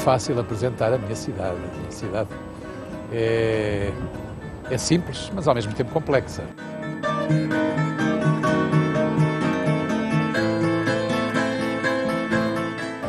fácil apresentar a minha cidade. A minha cidade é simples, mas ao mesmo tempo complexa.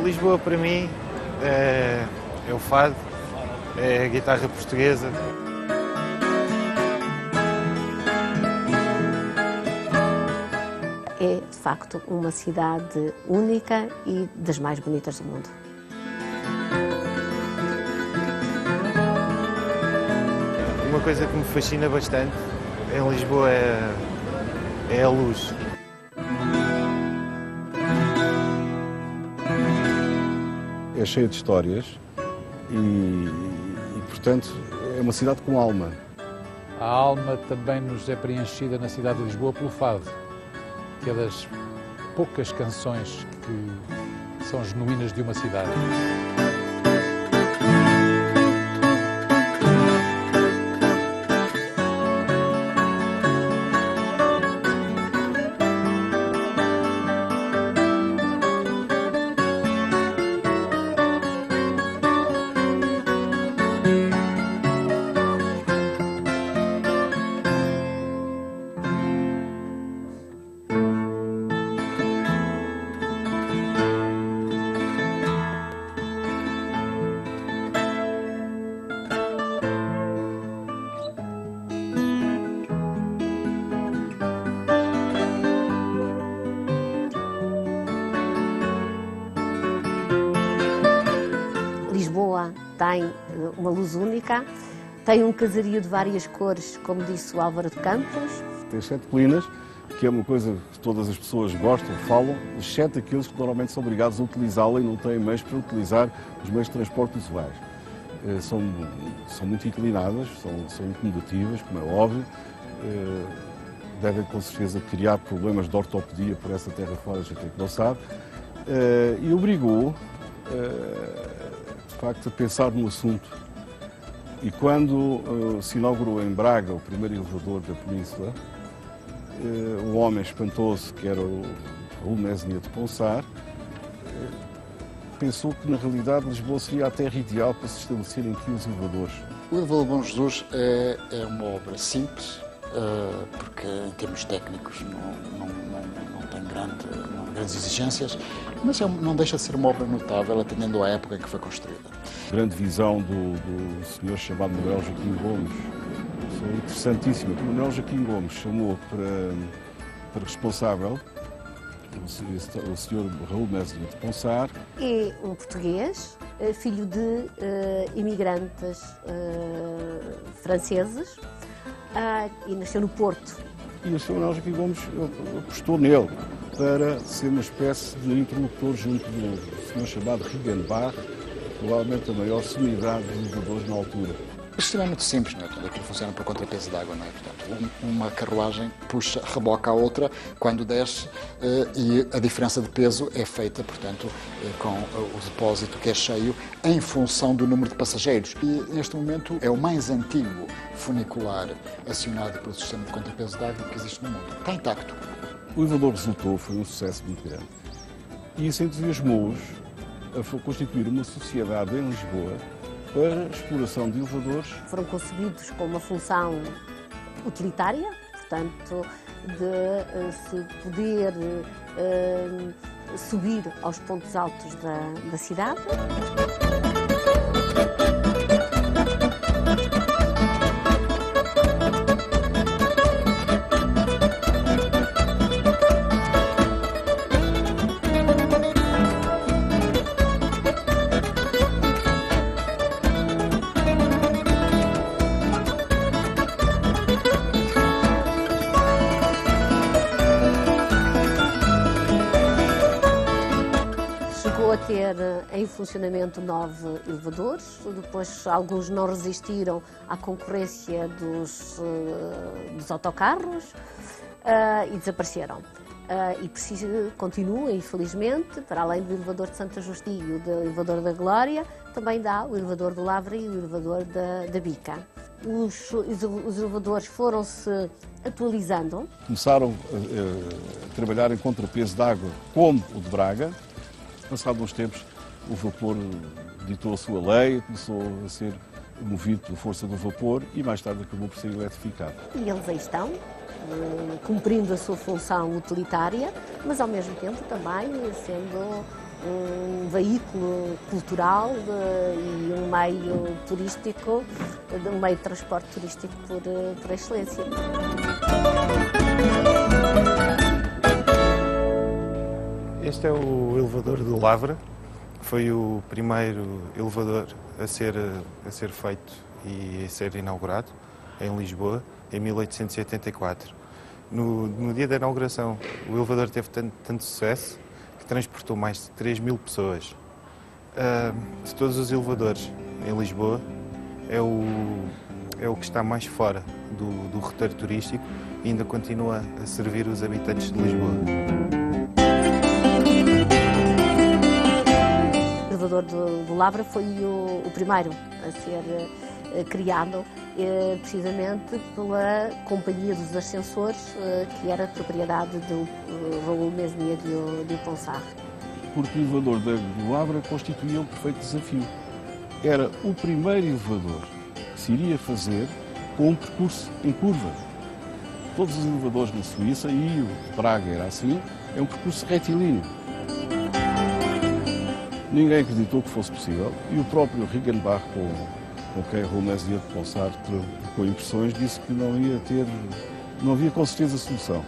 Lisboa, para mim, é o fado, é a guitarra portuguesa. É, de facto, uma cidade única e das mais bonitas do mundo. Uma coisa que me fascina bastante em Lisboa é a luz. É cheia de histórias e, portanto, é uma cidade com alma. A alma também nos é preenchida na cidade de Lisboa pelo fado, que é das poucas canções que são genuínas de uma cidade. Lisboa tem uma luz única, tem um casario de várias cores, como disse o Álvaro de Campos. Tem 7 colinas, que é uma coisa que todas as pessoas gostam, falam, exceto aqueles que normalmente são obrigados a utilizá-la e não têm meios para utilizar os meios de transporte usuais. São muito inclinadas, são incomodativas, como é óbvio, devem com certeza criar problemas de ortopedia por essa terra fora, a gente é que não sabe, e obrigou, de facto, a pensar no assunto. E quando se inaugurou em Braga o primeiro elevador da península, o homem espantoso, que era o Raul Mesnia de Ponsar, pensou que na realidade Lisboa seria a terra ideal para se estabelecerem aqui os elevadores. O elevador Bom Jesus é uma obra simples, porque em termos técnicos não tem grandes exigências, mas não deixa de ser uma obra notável, atendendo à época em que foi construída. Grande visão do senhor chamado Manuel Joaquim Gomes, foi interessantíssima. O Manuel Joaquim Gomes chamou para responsável o senhor Raul Mesnia de Ponsar. É um português, filho de imigrantes franceses, e nasceu no Porto. E o senhor Manuel Joaquim Gomes apostou nele para ser uma espécie de interlocutor junto do senhor chamado Riggenbach, provavelmente a maior sumidade de elevadores na altura. Isto é muito simples, não é? Aquilo funciona por contrapeso de água, não é? Portanto, uma carruagem puxa, reboca a outra quando desce, e a diferença de peso é feita, portanto, com o depósito que é cheio em função do número de passageiros. E neste momento é o mais antigo funicular acionado pelo sistema de contrapeso de água que existe no mundo. Está intacto. O elevador resultou, foi um sucesso muito grande. E isso entusiasmou-os a constituir uma sociedade em Lisboa para a exploração de elevadores. Foram concebidos com uma função utilitária, portanto, de se poder subir aos pontos altos da cidade. Chegou a ter em funcionamento 9 elevadores, depois alguns não resistiram à concorrência dos autocarros e desapareceram. E continua, infelizmente, para além do elevador de Santa Justa e o do elevador da Glória, também dá o elevador do Lavra e o elevador da Bica. Os elevadores foram-se atualizando. Começaram a trabalhar em contrapeso de água, como o de Braga. Passados uns tempos, o vapor ditou a sua lei, começou a ser movido pela força do vapor e mais tarde acabou por ser eletrificado. E eles aí estão, cumprindo a sua função utilitária, mas ao mesmo tempo também sendo um veículo cultural e um meio turístico, um meio de transporte turístico por excelência. Este é o elevador do Lavra. Foi o primeiro elevador a ser feito e a ser inaugurado em Lisboa, em 1884. No dia da inauguração, o elevador teve tanto sucesso que transportou mais de 3.000 pessoas. De todos os elevadores em Lisboa, é o que está mais fora do roteiro turístico e ainda continua a servir os habitantes de Lisboa. O elevador do Lavra foi o primeiro a ser criado precisamente pela Companhia dos Ascensores, que era propriedade do Raul Mesnia de Ponsarre. Porque o elevador do Lavra constituía um perfeito desafio. Era o primeiro elevador que se iria fazer com um percurso em curva. Todos os elevadores na Suíça, e o de Praga era assim, é um percurso retilíneo. Ninguém acreditou que fosse possível e o próprio Riggenbach, com quem Raul Mesnia de Ponsarre trocou impressões, disse que não havia com certeza solução.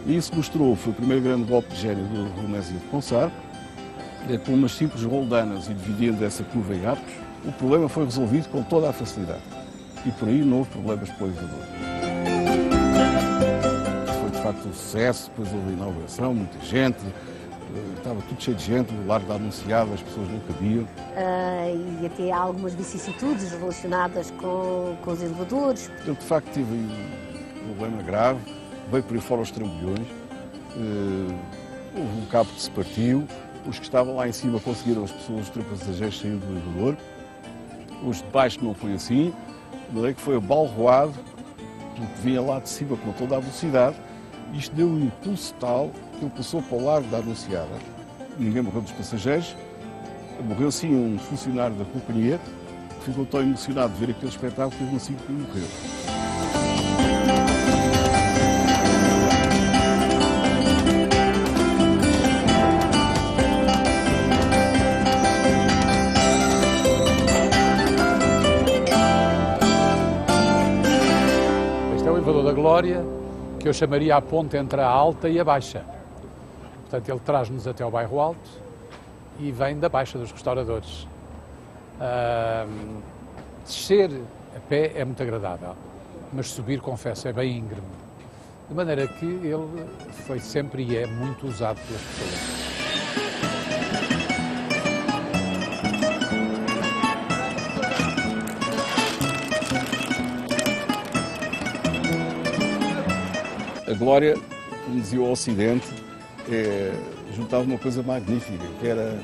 E isso mostrou, foi o primeiro grande golpe de gênio do Raul Mesnia de Ponsarre, com umas simples roldanas e dividindo essa curva em arcos, o problema foi resolvido com toda a facilidade. E por aí não houve problemas para o elevador. Foi de facto um sucesso, depois houve a inauguração, muita gente, estava tudo cheio de gente, o Largo da Anunciada, as pessoas não cabiam. E até há algumas vicissitudes relacionadas com os elevadores. Ele de facto teve um problema grave, veio por aí fora os trambolhões, houve um cabo que se partiu, os que estavam lá em cima conseguiram as pessoas, os passageiros saírem do elevador, os de baixo não foi assim, de maneira que foi abalroado pelo que vinha lá de cima com toda a velocidade. Isto deu um impulso tal que ele passou para o Largo da Anunciada. Ninguém morreu dos passageiros, morreu sim um funcionário da companhia, que ficou tão emocionado de ver aquele espetáculo que ele assim que morreu. Este é o elevador da Glória, que eu chamaria a ponte entre a alta e a baixa. Portanto, ele traz-nos até ao bairro Alto e vem da Baixa dos Restauradores. Descer a pé é muito agradável, mas subir, confesso, é bem íngreme. De maneira que ele foi sempre e é muito usado pelas pessoas. A Glória, como dizia o Ocidente, juntava uma coisa magnífica, que era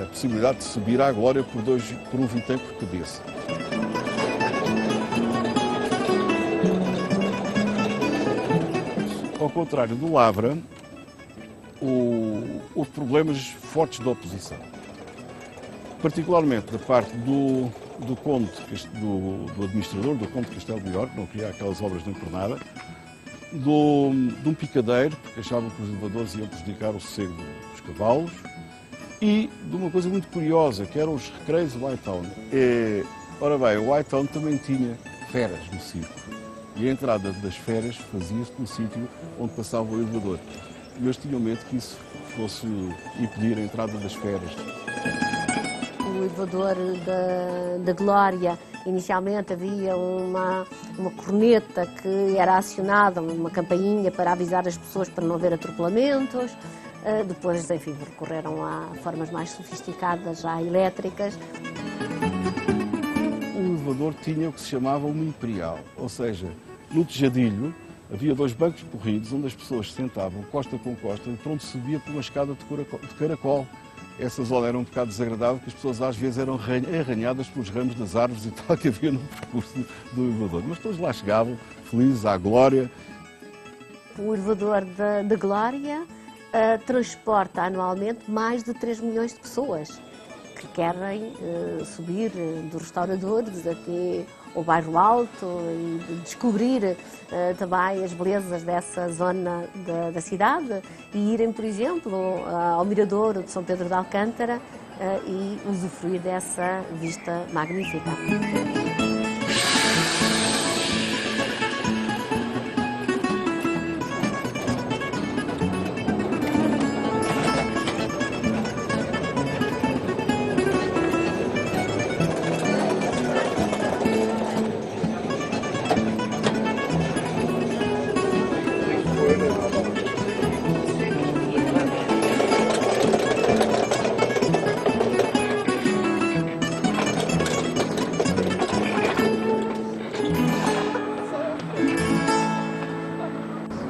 a possibilidade de subir à Glória por um vintém por cabeça. Ao contrário do Lavra, houve problemas fortes de oposição. Particularmente da parte do conde, do administrador, do conde de Castelo de Iorque, que não queria aquelas obras nem por nada, de um picadeiro, porque achavam que os elevadores iam prejudicar o sossego dos cavalos, e de uma coisa muito curiosa, que eram os recreios de Whitetown. Ora bem, o Whitetown também tinha feras no circo, e a entrada das feras fazia-se no sítio onde passava o elevador. E eles tinham medo que isso fosse impedir a entrada das feras. O elevador da Glória, inicialmente havia uma corneta que era acionada, uma campainha para avisar as pessoas para não haver atropelamentos. Depois, enfim, recorreram a formas mais sofisticadas, já elétricas. O elevador tinha o que se chamava uma imperial, ou seja, no tejadilho havia 2 bancos corridos onde as pessoas se sentavam costa com costa e pronto subia por uma escada de caracol. Essa zona era um bocado desagradável, porque as pessoas às vezes eram arranhadas pelos ramos das árvores e tal que havia no percurso do elevador. Mas todos lá chegavam, felizes, à glória. O elevador da Glória transporta anualmente mais de 3 milhões de pessoas. que querem subir dos restauradores até ao bairro Alto e descobrir também as belezas dessa zona da cidade e irem, por exemplo, ao Mirador de São Pedro de Alcântara e usufruir dessa vista magnífica.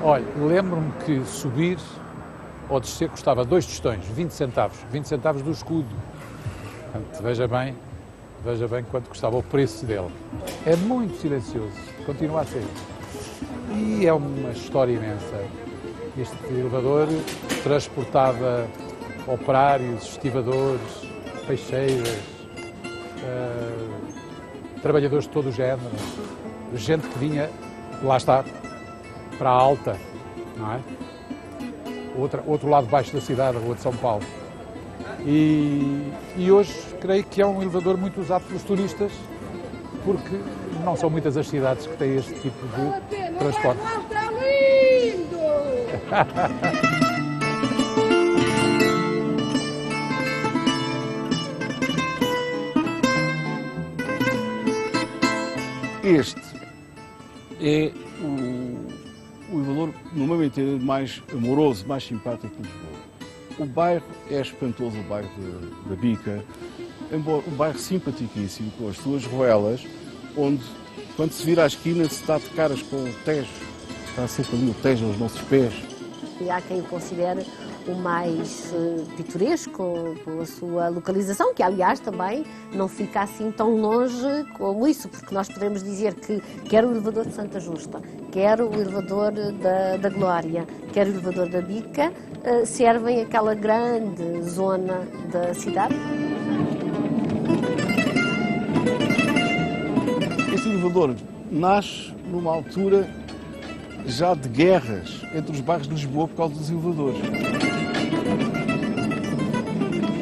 Olha, lembro-me que subir ou descer custava 2 tostões, 20 centavos do escudo. Portanto, veja bem quanto custava o preço dele. É muito silencioso, continua a ser. E é uma história imensa. Este elevador transportava operários, estivadores, peixeiras, trabalhadores de todo o género, gente que vinha, lá está, para a Alta, não é? Outro lado baixo da cidade, a Rua de São Paulo. E hoje creio que é um elevador muito usado pelos turistas, porque não são muitas as cidades que têm este tipo de transporte. Está lindo! Este é o elevador, no meu entender, mais amoroso, mais simpático de Lisboa. O bairro é espantoso, o bairro da Bica, embora um bairro simpaticíssimo, com as suas ruelas, onde, quando se vira à esquina, se dá de caras com o Tejo. Está sempre ali o Tejo aos nossos pés. E há quem o considere o mais pitoresco pela sua localização, que aliás também não fica assim tão longe como isso, porque nós podemos dizer que quer o elevador de Santa Justa, quer o elevador da Glória, quer o elevador da Bica, servem aquela grande zona da cidade. Este elevador nasce numa altura já de guerras entre os bairros de Lisboa por causa dos elevadores.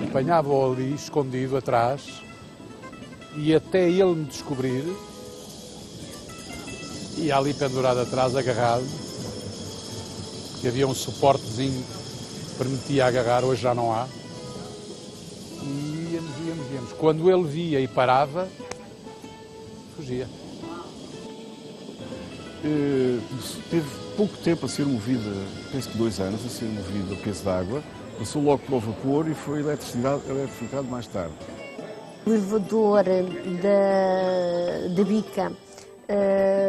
Apanhava-o ali, escondido atrás, e até ele me descobrir, ia ali pendurado atrás, agarrado, que havia um suportezinho que permitia agarrar, hoje já não há. E íamos. Quando ele via e parava, fugia. Teve pouco tempo a ser movido, penso que 2 anos, a ser movido a peso d'água, passou logo para o vapor e foi eletrificado mais tarde. O elevador da Bica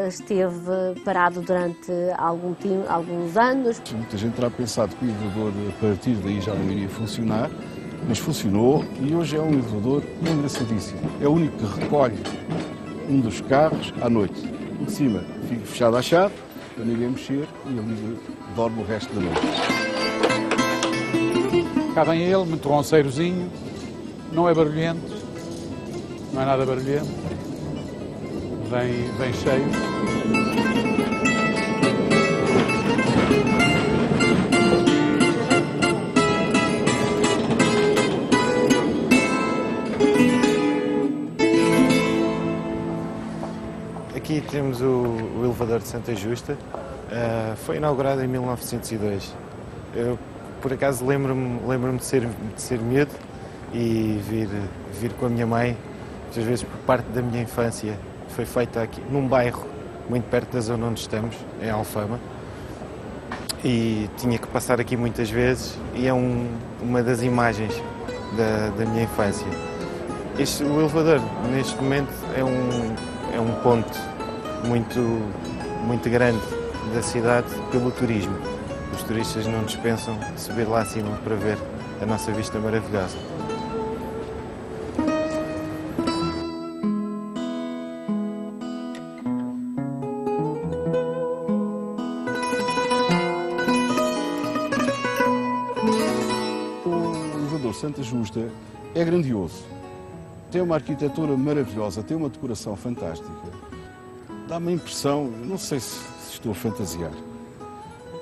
esteve parado durante alguns anos. Muita gente terá pensado que o elevador a partir daí já não iria funcionar, mas funcionou e hoje é um elevador engraçadíssimo. É o único que recolhe um dos carros à noite. Em cima fica fechado à chave, para ninguém mexer, e ali dorme o resto da noite. Cá vem ele, muito ronceirozinho, não é barulhento, não é nada barulhento, vem cheio. Aqui temos o elevador de Santa Justa, foi inaugurado em 1902. Eu, por acaso, lembro-me de ser miúdo e vir com a minha mãe, muitas vezes por parte da minha infância. Foi feita aqui num bairro muito perto da zona onde estamos, em Alfama, e tinha que passar aqui muitas vezes e é uma das imagens da minha infância. O elevador, neste momento, é um ponto muito grande da cidade pelo turismo. Os turistas não dispensam subir lá acima para ver a nossa vista maravilhosa. O elevador Santa Justa é grandioso. tem uma arquitetura maravilhosa, tem uma decoração fantástica. Dá-me a impressão, não sei se estou a fantasiar,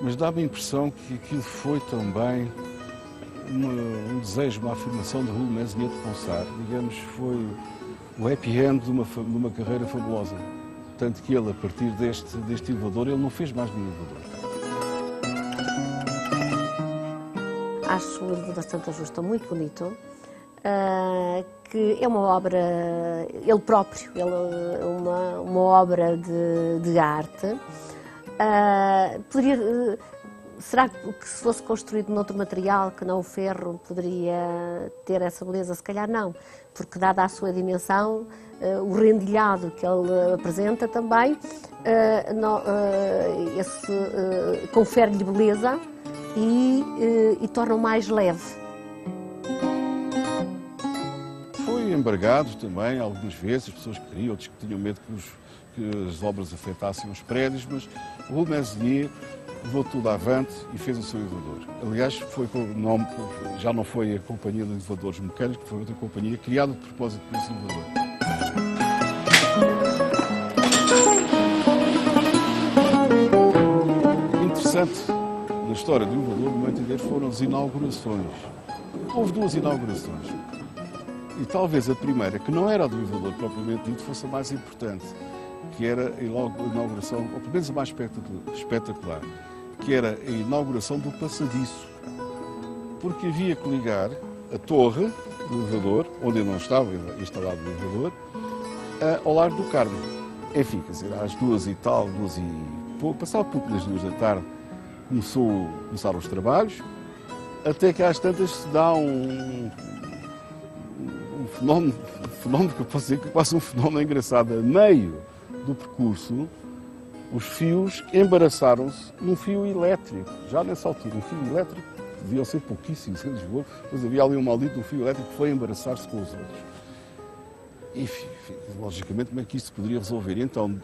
mas dá-me a impressão que aquilo foi também um desejo, uma afirmação de Raul Mesnier de Ponsard. Digamos, foi o happy end de uma carreira fabulosa. Tanto que ele, a partir deste elevador, ele não fez mais nenhum elevador. Acho o elevador Santa Justa muito bonito, que é uma obra, ele próprio, uma obra de arte. Será que se fosse construído noutro material que não o ferro poderia ter essa beleza? Se calhar não, porque dada a sua dimensão, o rendilhado que ele apresenta também, confere-lhe beleza e torna-o mais leve. Foi embargado também algumas vezes, as pessoas queriam, outros que tinham medo que as obras afetassem os prédios, mas o Raul Mesnier levou tudo avante e fez o seu elevador. Aliás, já não foi a Companhia de Elevadores Mecânicos, foi outra companhia criada de propósito para esse elevador. Interessante na história do elevador, no meu entender, foram as inaugurações. Houve 2 inaugurações. E talvez a primeira, que não era a do elevador propriamente dito, fosse a mais importante, que era a inauguração, ou pelo menos a mais espetacular, que era a inauguração do passadiço. Porque havia que ligar a torre do elevador, onde não estava instalado o elevador, ao Largo do Carmo. Enfim, quer dizer, às 2 e tal, 2 e pouco, passava pouco das 2 da tarde, começaram os trabalhos, até que às tantas se dá um fenómeno que eu posso dizer que é quase um fenómeno engraçado. A meio do percurso, os fios embaraçaram-se num fio elétrico. Já nessa altura, um fio elétrico, deviam ser pouquíssimos em Lisboa, mas havia ali um maldito fio elétrico que foi embaraçar-se com os outros. E, logicamente, como é que isto se poderia resolver? E então,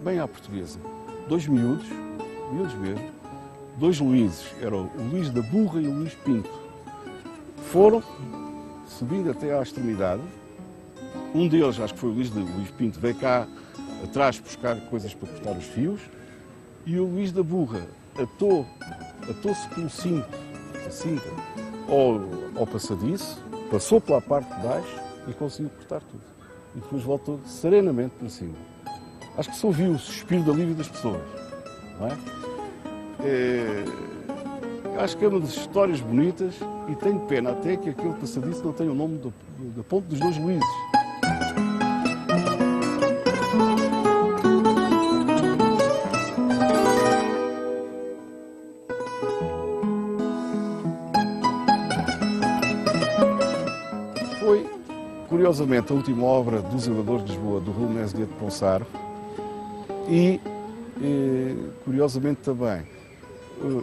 bem à portuguesa, 2 miúdos mesmo, 2 Luíses, eram o Luís da Burra e o Luís Pinto, foram subindo até à extremidade. Um deles, acho que foi o Luís Pinto, veio cá atrás buscar coisas para cortar os fios, e o Luís da Burra atou-se pelo cinto, a cinta, ao passadiço, passou pela parte de baixo e conseguiu cortar tudo. E depois voltou serenamente para cima. Acho que se ouviu o suspiro de alívio das pessoas, não é? Acho que é uma das histórias bonitas e tenho pena até que aquele passadiço não tenha o nome da ponte dos 2 Luíses. Foi, curiosamente, a última obra dos elevadores de Lisboa, do Raul Mesnier de Ponsard, e, curiosamente também,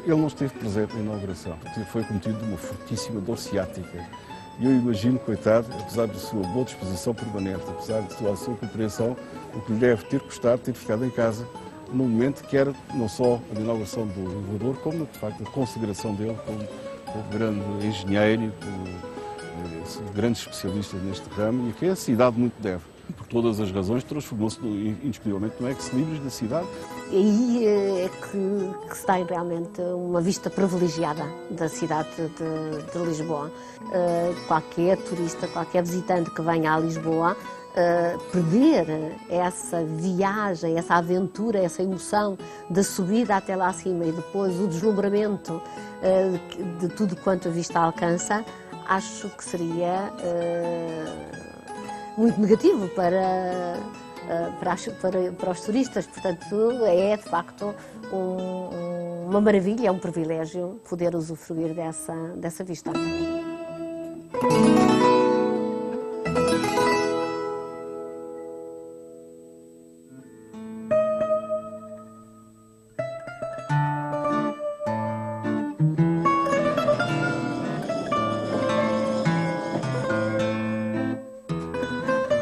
ele não esteve presente na inauguração, foi cometido de uma fortíssima dor ciática. E eu imagino, coitado, apesar da sua boa disposição permanente, apesar da sua compreensão, o que lhe deve ter custado ter ficado em casa no momento que era não só a inauguração do elevador, como, de facto, a consagração dele como grande engenheiro, como grande especialista neste ramo, e que a cidade muito deve. Por todas as razões, transformou-se indiscutivelmente no ex-libris da cidade. E aí é que se tem realmente uma vista privilegiada da cidade de Lisboa. Qualquer turista, qualquer visitante que venha a Lisboa, perder essa viagem, essa aventura, essa emoção da subida até lá acima e depois o deslumbramento de tudo quanto a vista alcança, acho que seria muito negativo para os turistas. Portanto, é de facto uma maravilha, é um privilégio poder usufruir dessa vista.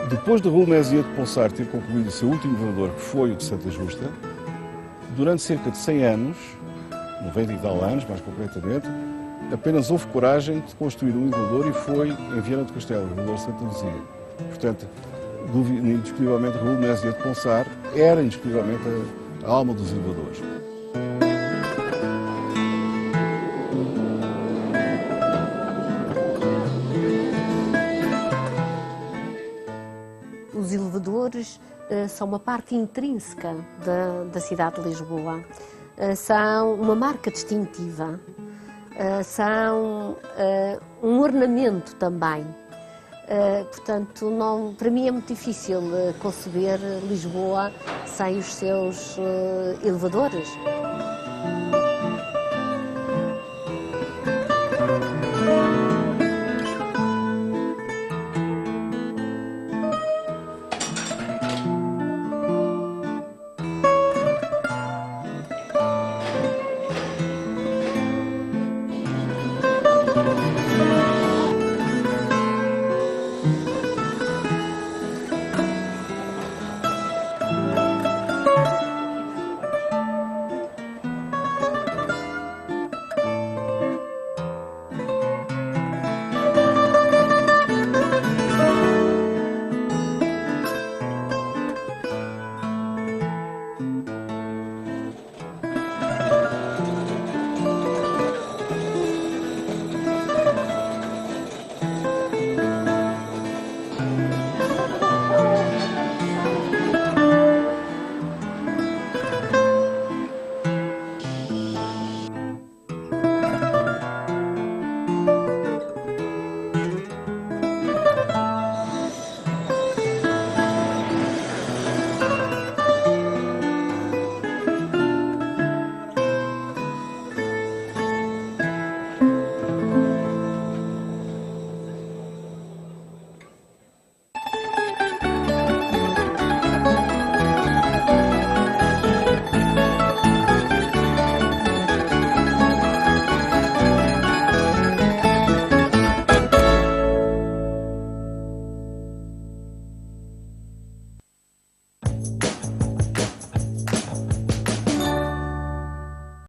Depois de Raul Mesnier de Ponsard ter concluído o seu último elevador, que foi o de Santa Justa, durante cerca de 100 anos, 90 e tal anos mais concretamente, apenas houve coragem de construir um elevador e foi em Viana do Castelo, no elevador Santa Luzia. Portanto, indiscutivelmente, Raul Mésia de Ponsar era indiscutivelmente a alma dos elevadores. Os elevadores são uma parte intrínseca da cidade de Lisboa. São uma marca distintiva. São um ornamento também. Portanto, para mim é muito difícil conceber Lisboa sem os seus elevadores.